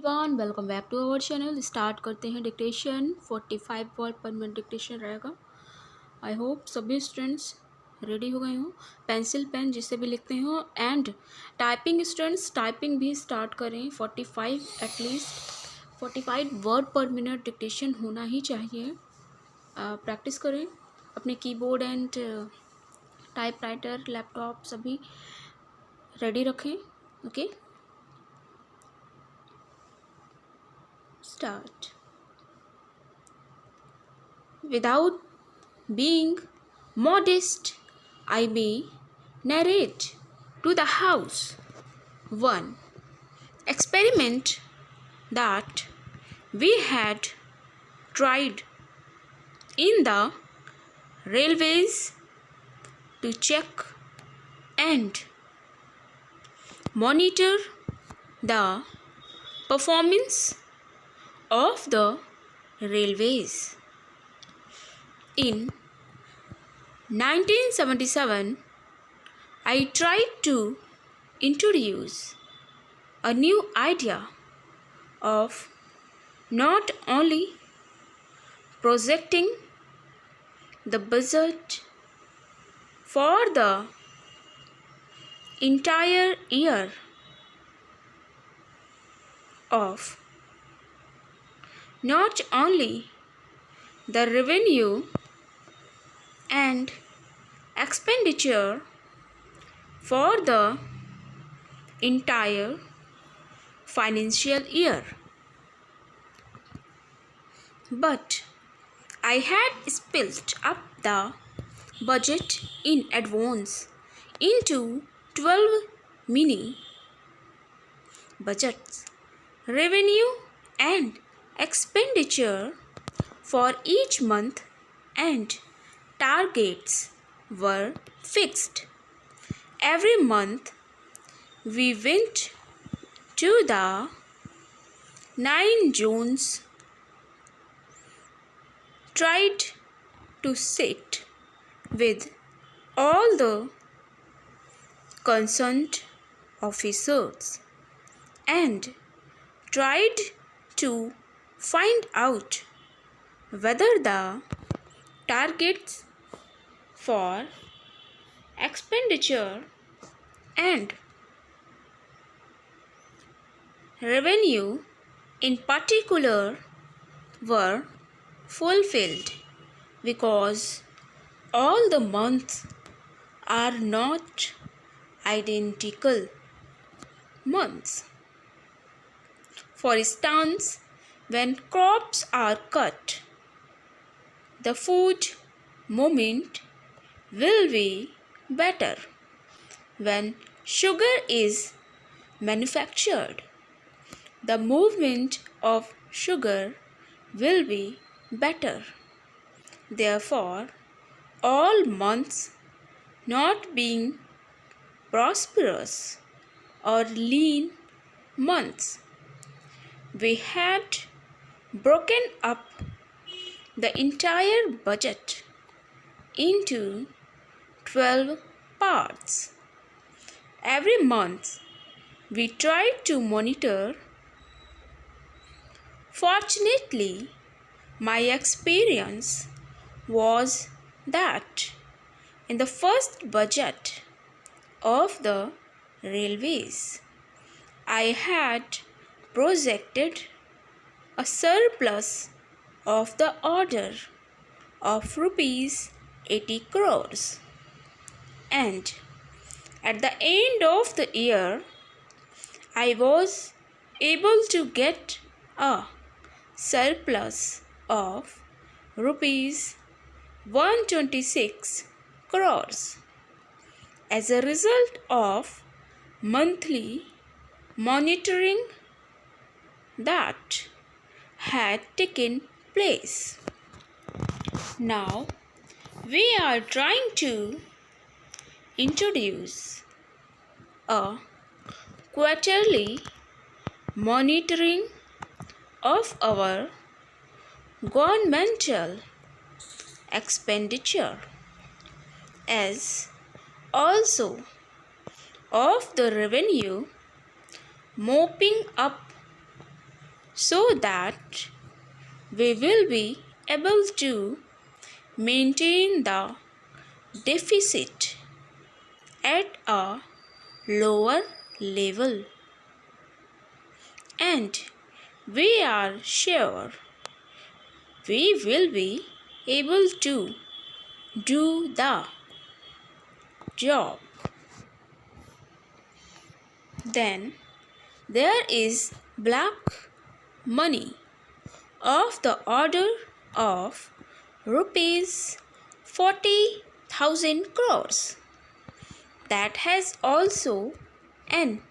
Everyone, welcome back to our channel. Start करते हैं dictation. 45 word per minute dictation रहेगा। I hope सभी students ready हो गए हों, पेंसिल पेन जिससे भी लिखते हो। एंड टाइपिंग स्टूडेंट्स टाइपिंग भी स्टार्ट करें। 45 at least 45 word per minute dictation होना ही चाहिए। प्रैक्टिस करें। अपने कीबोर्ड एंड टाइपराइटर लैपटॉप सभी रेडी रखें। Okay, start. Without being modest, I may narrate to the house one experiment that we had tried in the railways to check and monitor the performance of the railways. In 1977, I tried to introduce a new idea of not only projecting the budget for the entire year of not only the revenue and expenditure for the entire financial year, but I had split up the budget in advance into 12 mini budgets. Revenue and expenditure for each month and targets were fixed. Every month we went to the 9 zones, tried to sit with all the concerned officers and tried to find out whether the targets for expenditure and revenue in particular were fulfilled, because all the months are not identical months. For instance, when crops are cut, the food movement will be better. When sugar is manufactured, the movement of sugar will be better. Therefore, all months not being prosperous or lean months, we had broken up the entire budget into 12 parts. Every month we tried to monitor. Fortunately, my experience was that in the first budget of the railways, I had projected a surplus of the order of rupees 80 crores, and at the end of the year I was able to get a surplus of rupees 126 crores as a result of monthly monitoring that had taken place. Now we are trying to introduce a quarterly monitoring of our governmental expenditure, as also of the revenue, mopping up so that we will be able to maintain the deficit at a lower level, and we are sure we will be able to do the job. Then there is black money of the order of rupees 40,000 crores that has also an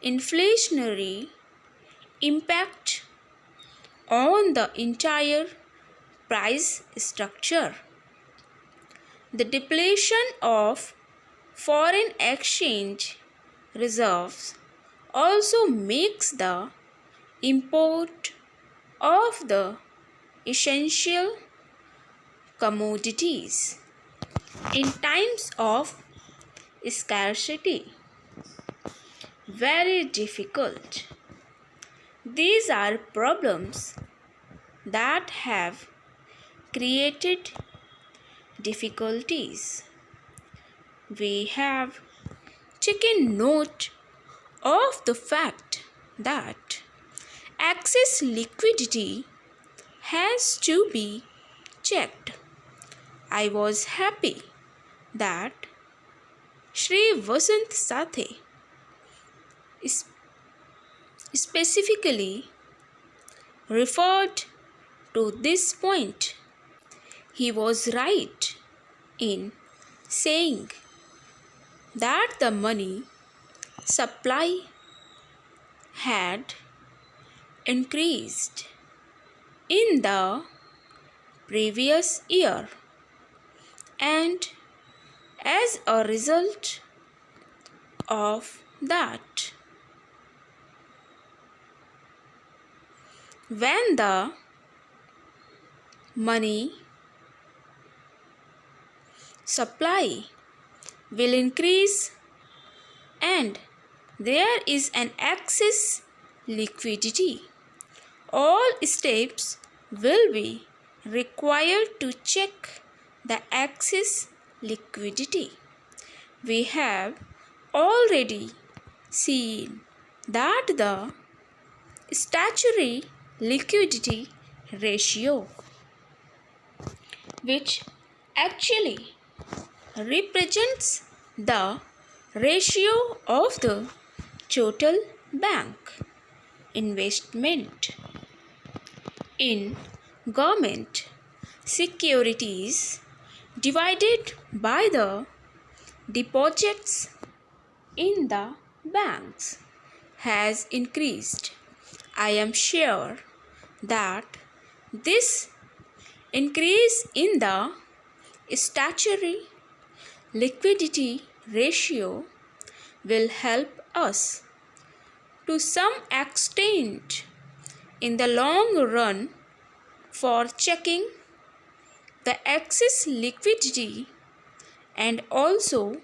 inflationary impact on the entire price structure. The depletion of foreign exchange reserves also makes the import of the essential commodities in times of scarcity very difficult. These are problems that have created difficulties. We have taken note of the fact that excess liquidity has to be checked. I was happy that Shri Vasant Sathe specifically referred to this point. He was right in saying that the money supply had increased in the previous year, and as a result of that, when the money supply will increase and there is an excess liquidity, all steps will be required to check the excess liquidity. We have already seen that the statutory liquidity ratio, which actually represents the ratio of the total bank investment in government securities divided by the deposits in the banks, has increased. I am sure that this increase in the statutory liquidity ratio will help us to some extent in the long run for checking the excess liquidity and also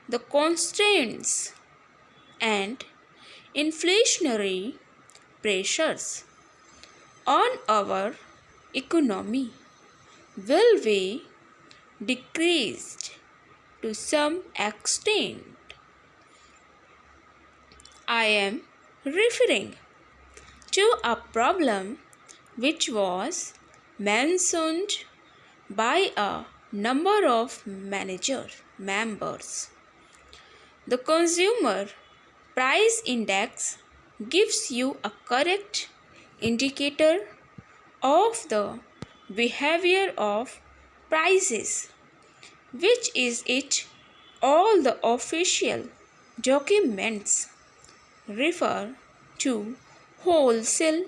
the constraints and inflationary pressures on our economy will be decreased to some extent. I am referring to a problem which was mentioned by a number of members. The consumer price index gives you a correct indicator of the behavior of prices, which is it all the official documents refer to wholesale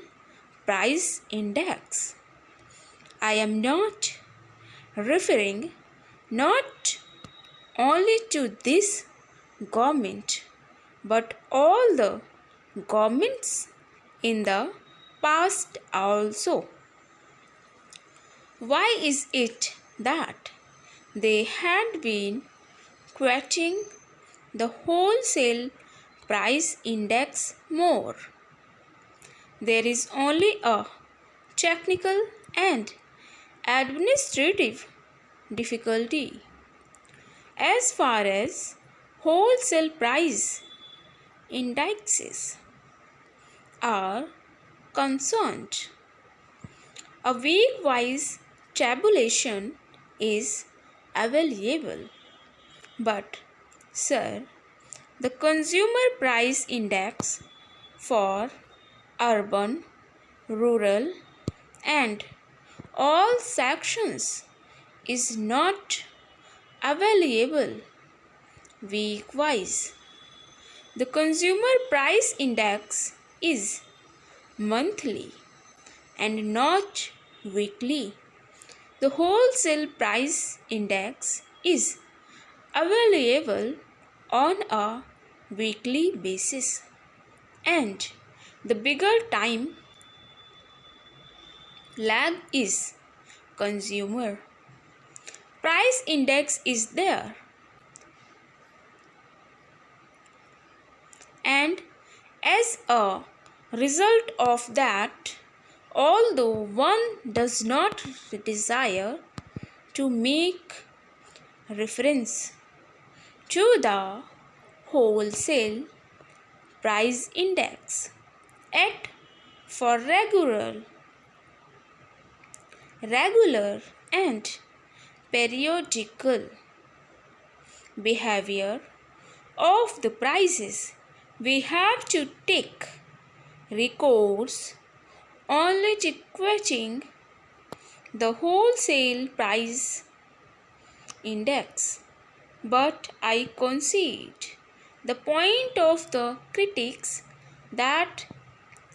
price index. I am not referring not only to this government but all the governments in the past also. Why is it that they had been quoting the wholesale price index more? there is only a technical and administrative difficulty as far as wholesale price indexes are concerned. A week-wise tabulation is available, but, sir, the consumer price index for urban, rural, and all sections is not available week-wise. The consumer price index is monthly and not weekly. The wholesale price index is available on a weekly basis, and the bigger time lag is consumer price index is there, and as a result of that, although one does not desire to make reference to the wholesale price index at for regular and periodical behavior of the prices, we have to take recourse only to quoting the wholesale price index. But I concede the point of the critics that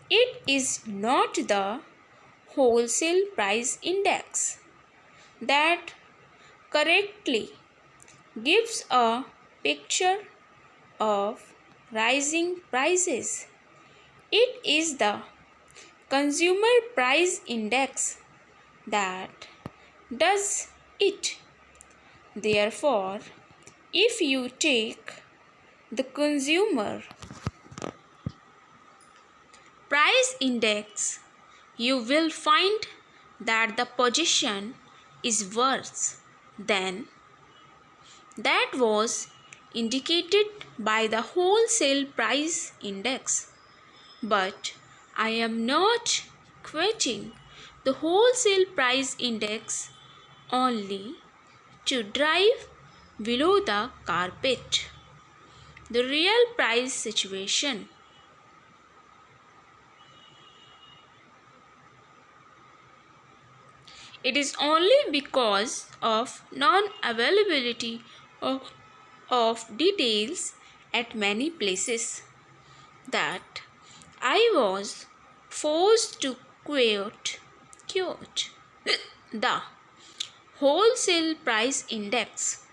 it is not the wholesale price index that correctly gives a picture of rising prices. It is the consumer price index that does it. Therefore, if you take the consumer price index, you will find that the position is worse than that was indicated by the wholesale price index. But I am not quoting the wholesale price index only to drive below the carpet the real price situation. It is only because of non-availability of details at many places that I was forced to quote the wholesale price index.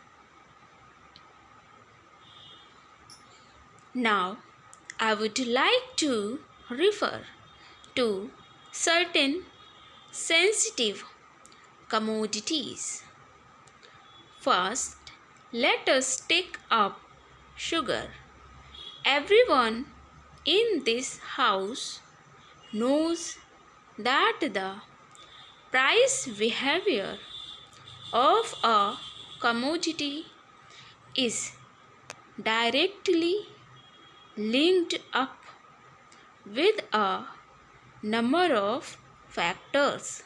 Now, I would like to refer to certain sensitive commodities. First, let us take up sugar. Everyone in this house knows that the price behavior of a commodity is directly linked up with a number of factors,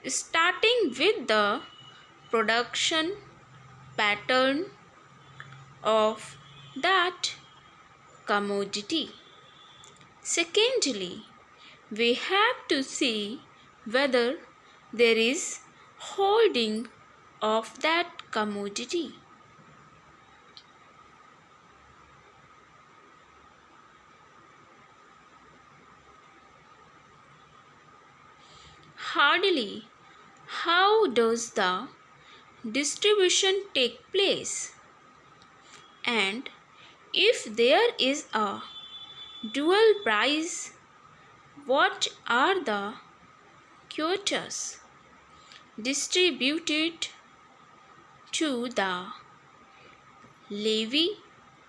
starting with the production pattern of that commodity. Secondly, we have to see whether there is holding of that commodity. Hardly. How does the distribution take place? And if there is a dual price, what are the quotas distributed to the levy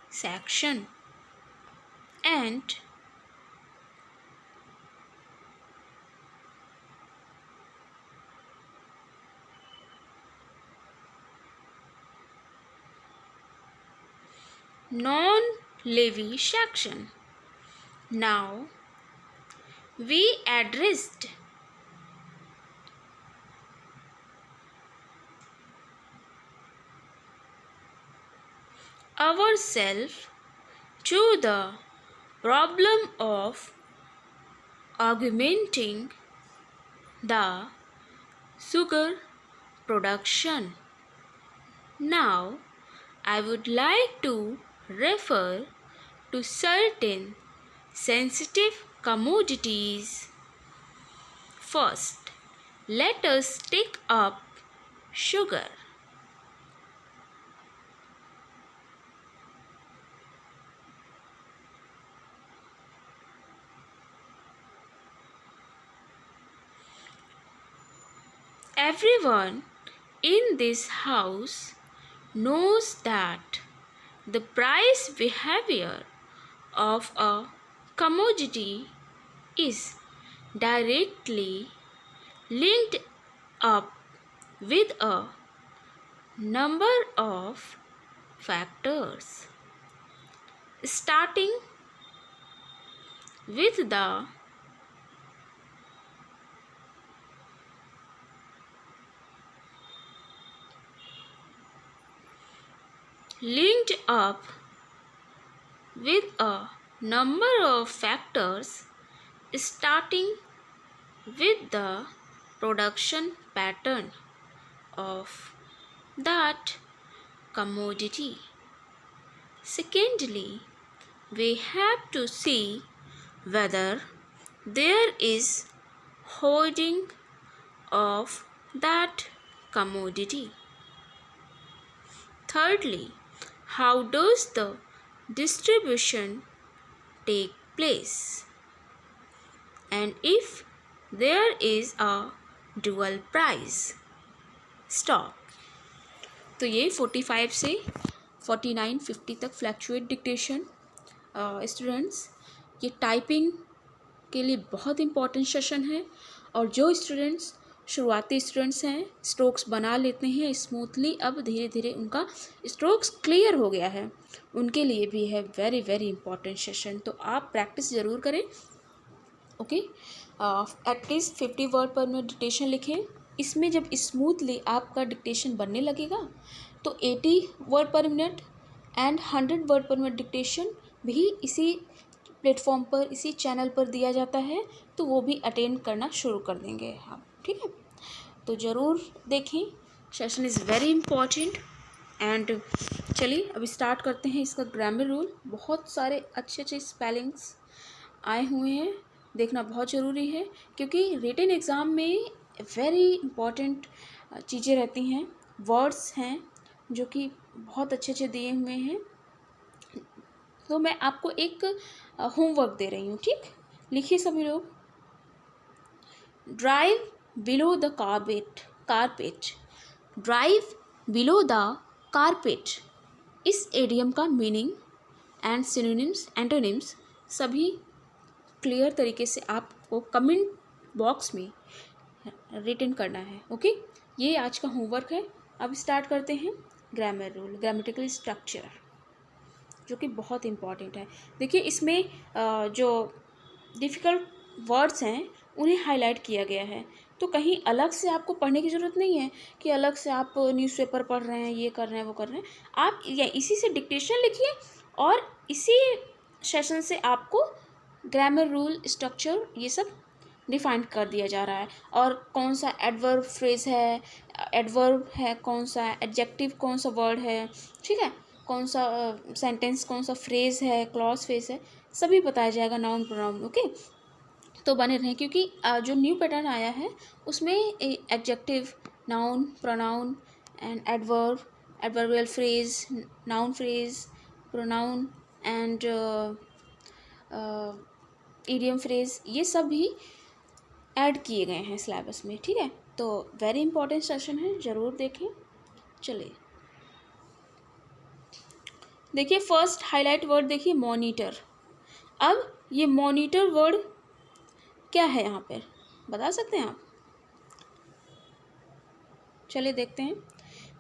section? And non-levy section. Now we addressed ourselves to the problem of augmenting the sugar production. Now I would like to refer to certain sensitive commodities. First, let us take up sugar. Everyone in this house knows that the price behavior of a commodity is directly linked up with a number of factors, starting with the linked up with a number of factors, starting with the production pattern of that commodity. Secondly, we have to see whether there is hoarding of that commodity. Thirdly, how does the distribution take place? And if there is a dual price stock, तो ये 45 से 49-50 तक fluctuate dictation students ये typing के लिए बहुत important session है। और जो स्टूडेंट्स शुरुआती स्टूडेंट्स हैं, स्ट्रोक्स बना लेते हैं स्मूथली, अब धीरे धीरे उनका स्ट्रोक्स क्लियर हो गया है, उनके लिए भी है वेरी वेरी इंपॉर्टेंट सेशन। तो आप प्रैक्टिस ज़रूर करें। Okay, at least 50 word per minute dictation लिखें। इसमें जब स्मूथली आपका डिक्टेशन बनने लगेगा तो 80 word per minute and 100 word per minute dictation भी इसी प्लेटफॉर्म पर, इसी चैनल पर दिया जाता है, तो वो भी अटेंड करना शुरू कर देंगे हम। ठीक है, तो ज़रूर देखें, session is very important. And चलिए अब स्टार्ट करते हैं इसका ग्रामर रूल। बहुत सारे अच्छे अच्छे स्पेलिंग्स आए हुए हैं, देखना बहुत ज़रूरी है, क्योंकि रिटन एग्ज़ाम में वेरी इम्पॉर्टेंट चीज़ें रहती हैं, वर्ड्स हैं जो कि बहुत अच्छे अच्छे दिए हुए हैं। तो मैं आपको एक होमवर्क दे रही हूँ, ठीक? लिखिए सभी लोग। Drive below the carpet, drive below the carpet. इस एडियम का मीनिंग एंड सिनोनिम्स, एंटोनिम्स सभी क्लियर तरीके से आपको कमेंट बॉक्स में रिटन करना है। ओके, ये आज का होमवर्क है। अब स्टार्ट करते हैं ग्रामर रूल, ग्रामेटिकल स्ट्रक्चर, जो कि बहुत इम्पॉर्टेंट है। देखिए इसमें जो डिफ़िकल्ट वर्ड्स हैं उन्हें हाईलाइट किया गया है, तो कहीं अलग से आपको पढ़ने की ज़रूरत नहीं है कि अलग से आप न्यूज़पेपर पढ़ रहे हैं, ये कर रहे हैं, वो कर रहे हैं। आप या इसी से डिक्टेशन लिखिए और इसी सेशन से आपको ग्रामर रूल, स्ट्रक्चर, ये सब डिफाइन कर दिया जा रहा है। और कौन सा एडवर्ब फ्रेज है, एडवर्ब है कौन सा, एडजेक्टिव कौन सा वर्ड है, ठीक है, कौन सा सेंटेंस, कौन सा फ्रेज है, क्लॉज फ्रेज है, सभी बताया जाएगा, नाउन प्रोनाउन। ओके, तो बने रहें, क्योंकि जो न्यू पैटर्न आया है उसमें adjective, noun, pronoun and adverb, adverbial phrase, noun phrase, pronoun and idiom phrase, ये सब भी ऐड किए गए हैं सिलेबस में। ठीक है, तो वेरी इंपॉर्टेंट सेशन है, ज़रूर देखें। चलिए देखिए, फर्स्ट हाईलाइट वर्ड देखिए, मॉनिटर। अब ये मॉनिटर वर्ड क्या है यहाँ पर, बता सकते हैं आप? चलिए देखते हैं।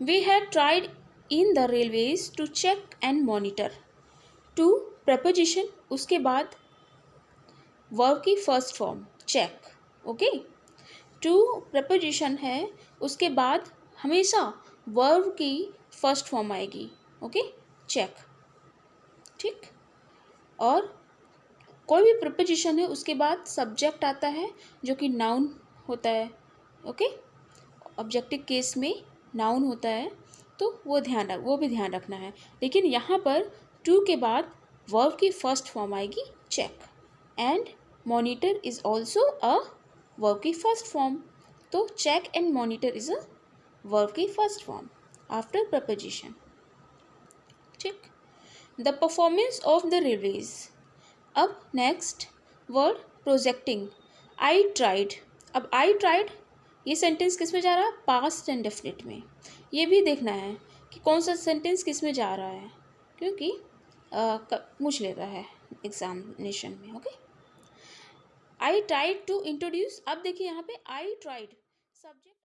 We have tried in the railways to check and monitor. To preposition, उसके बाद वर्ब की first form check. Okay, to preposition है, उसके बाद हमेशा वर्ब की फर्स्ट फॉर्म आएगी। Okay, check. ठीक, और कोई भी प्रपोजिशन है उसके बाद सब्जेक्ट आता है जो कि नाउन होता है। ओके, ऑब्जेक्टिव केस में नाउन होता है, तो वो भी ध्यान रखना है। लेकिन यहाँ पर टू के बाद वर्ब की फर्स्ट फॉर्म आएगी check, and monitor is also a verb की फर्स्ट फॉर्म। तो check and monitor is a verb की फर्स्ट फॉर्म आफ्टर प्रपोजिशन। ठीक, the performance of the release. अब next word projecting, I tried. अब I tried ये sentence किस में जा रहा है, पास्ट एंड डेफिनेट में। ये भी देखना है कि कौन सा सेंटेंस किस में जा रहा है, क्योंकि पूछ लेता है एग्जामिनेशन में। Okay, I tried to introduce. अब देखिए यहाँ पे आई ट्राइड सब्जेक्ट